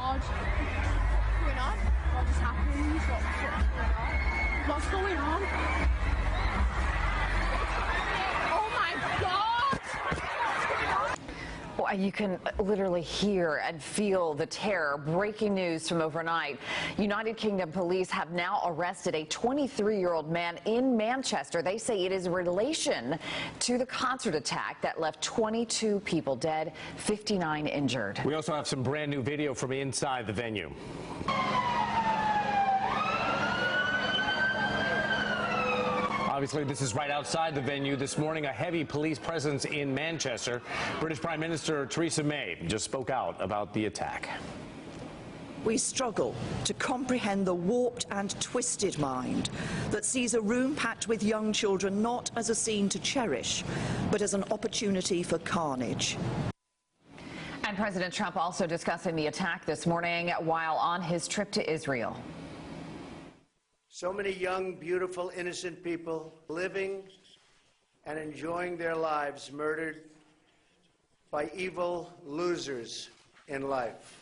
God. What's going on? What just happened? What's going on? Oh my God! Well, you can literally hear and feel the terror. Breaking news from overnight. United Kingdom police have now arrested a 23-year-old man in Manchester. They say it is in relation to the concert attack that left 22 people dead, 59 injured. We also have some brand new video from inside the venue. Obviously, this is right outside the venue. This morning, a heavy police presence in Manchester. British Prime Minister Theresa May just spoke out about the attack. We struggle to comprehend the warped and twisted mind that sees a room packed with young children not as a scene to cherish, but as an opportunity for carnage. And President Trump also discussing the attack this morning while on his trip to Israel. So many young, beautiful, innocent people living and enjoying their lives murdered by evil losers in life.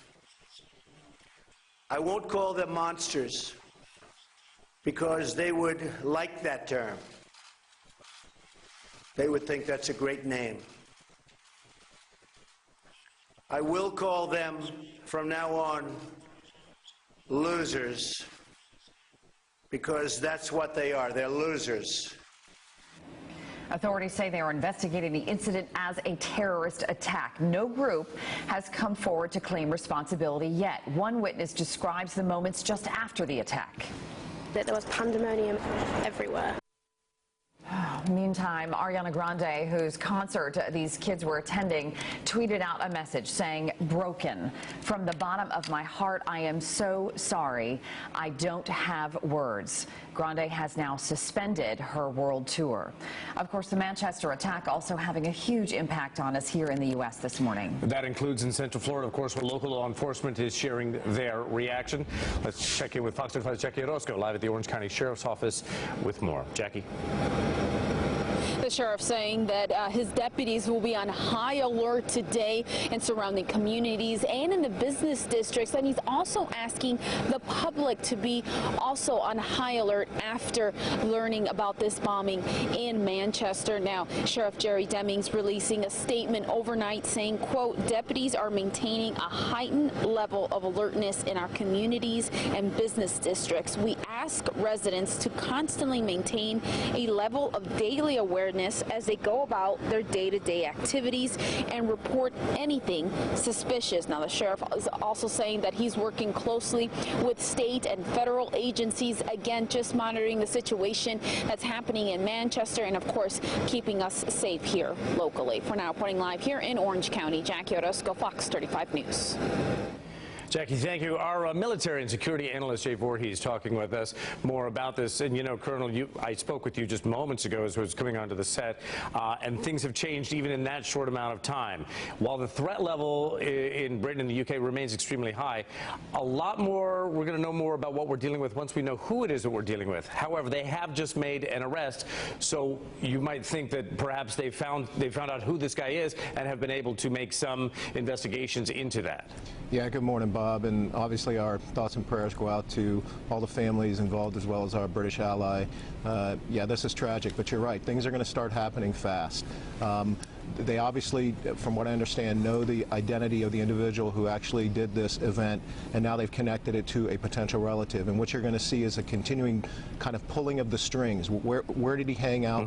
I won't call them monsters because they would like that term. They would think that's a great name. I will call them from now on losers, because that's what they are. They're losers. Authorities say they are investigating the incident as a terrorist attack. No group has come forward to claim responsibility yet. One witness describes the moments just after the attack. That there was pandemonium everywhere. Meantime, Ariana Grande, whose concert these kids were attending, tweeted out a message saying, "Broken. From the bottom of my heart, I am so sorry. I don't have words." Grande has now suspended her world tour. Of course, the Manchester attack also having a huge impact on us here in the U.S. this morning. That includes in Central Florida, of course, where local law enforcement is sharing their reaction. Let's check in with Fox 35's Jackie Orozco, live at the Orange County Sheriff's Office with more. Jackie. The sheriff saying that his deputies will be on high alert today in surrounding communities and in the business districts. And he's also asking the public to be also on high alert after learning about this bombing in Manchester. Now, Sheriff Jerry Demings releasing a statement overnight saying, quote, "Deputies are maintaining a heightened level of alertness in our communities and business districts. We ask residents to constantly maintain a level of daily awareness as they go about their day-to-day activities and report anything suspicious." Now, the sheriff is also saying that he's working closely with state and federal agencies, again, just monitoring the situation that's happening in Manchester and, of course, keeping us safe here locally. For now, reporting live here in Orange County, Jackie Orozco, Fox 35 News. Jackie, thank you. Our military and security analyst, Jay Voorhees, talking with us more about this. And, you know, Colonel, I spoke with you just moments ago as I was coming onto the set, and things have changed even in that short amount of time. While the threat level in Britain and the UK remains extremely high, a lot more, we're going to know more about what we're dealing with once we know who it is that we're dealing with. However, they have just made an arrest, so you might think that perhaps they found out who this guy is and have been able to make some investigations into that. Yeah, good morning, Bob, and obviously our thoughts and prayers go out to all the families involved as well as our British ally. Yeah, this is tragic, but you're right, things are going to start happening fast. They obviously, from what I understand, know the identity of the individual who actually did this event, and now they've connected it to a potential relative. And what you're going to see is a continuing kind of pulling of the strings. Where did he hang out?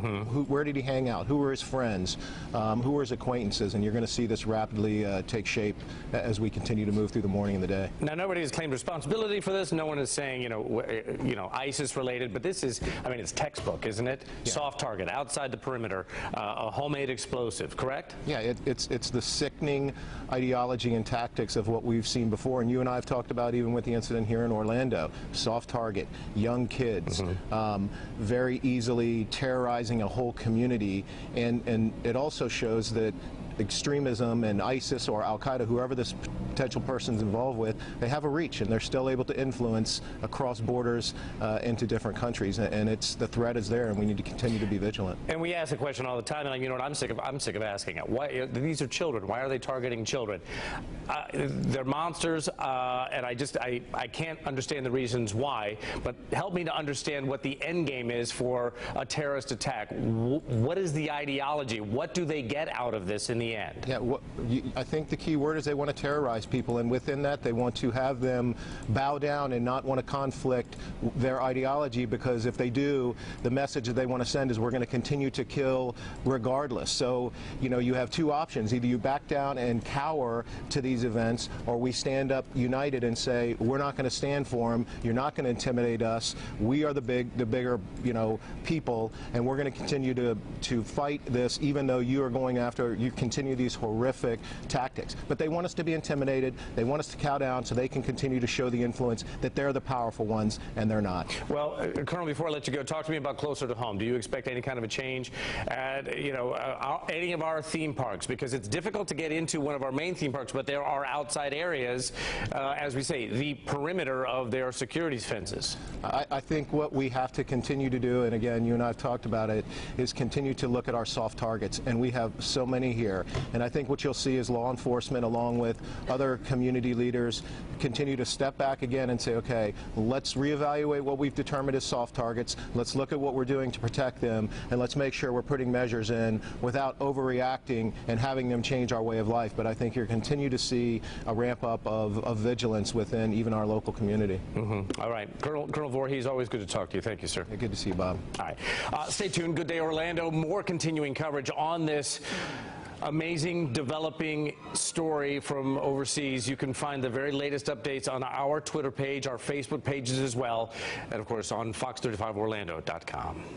Where did he hang out? Who were his friends? Who were his acquaintances? And you're going to see this rapidly take shape as we continue to move through the morning and the day. Now, nobody has claimed responsibility for this. No one is saying, you know, ISIS related. But this is, I mean, it's textbook, isn't it? Yeah. Soft target, outside the perimeter, a homemade explosive. Correct? Yeah, it's the sickening ideology and tactics of what we've seen before, and you and I have talked about even with the incident here in Orlando. Soft target, young kids, very easily terrorizing a whole community, and it also shows that extremism and ISIS or Al-Qaeda, whoever this potential person's involved with, they have a reach, and they're still able to influence across borders into different countries. And the threat is there, and we need to continue to be vigilant. And we ask the question all the time, and you know what I'm sick of asking it. Why these are children? Why are they targeting children? They're monsters, and I can't understand the reasons why. But help me to understand what the end game is for a terrorist attack. What is the ideology? What do they get out of this in the end? Yeah, I think the key word is they want to terrorize people, and within that they want to have them bow down and not want to conflict their ideology, because if they do, the message that they want to send is we're going to continue to kill regardless. So, you know, you have two options. Either you back down and cower to these events, or we stand up united and say we're not going to stand for them. You're not going to intimidate us. We are the bigger, you know, people, and we're going to continue to fight this, even though you continue these horrific tactics. But they want us to be intimidated. They want us to cow down so they can continue to show the influence that they're the powerful ones, and they're not. Well, Colonel, before I let you go, talk to me about closer to home. Do you expect any kind of a change at any of our theme parks? Because it's difficult to get into one of our main theme parks, but there are outside areas, as we say, the perimeter of their security fences. I think what we have to continue to do, and again, you and I have talked about it, is continue to look at our soft targets, and we have so many here. And I think what you'll see is law enforcement, along with other community leaders, continue to step back again and say, okay, let's reevaluate what we've determined as soft targets. Let's look at what we're doing to protect them, and let's make sure we're putting measures in without overreacting and having them change our way of life. But I think you'll continue to see a ramp up of vigilance within even our local community. All right. Colonel Voorhees, always good to talk to you. Thank you, sir. Yeah, good to see you, Bob. All right. Stay tuned. Good Day Orlando. More continuing coverage on this amazing developing story from overseas. You can find the very latest updates on our Twitter page, our Facebook pages as well, and of course on fox35orlando.com.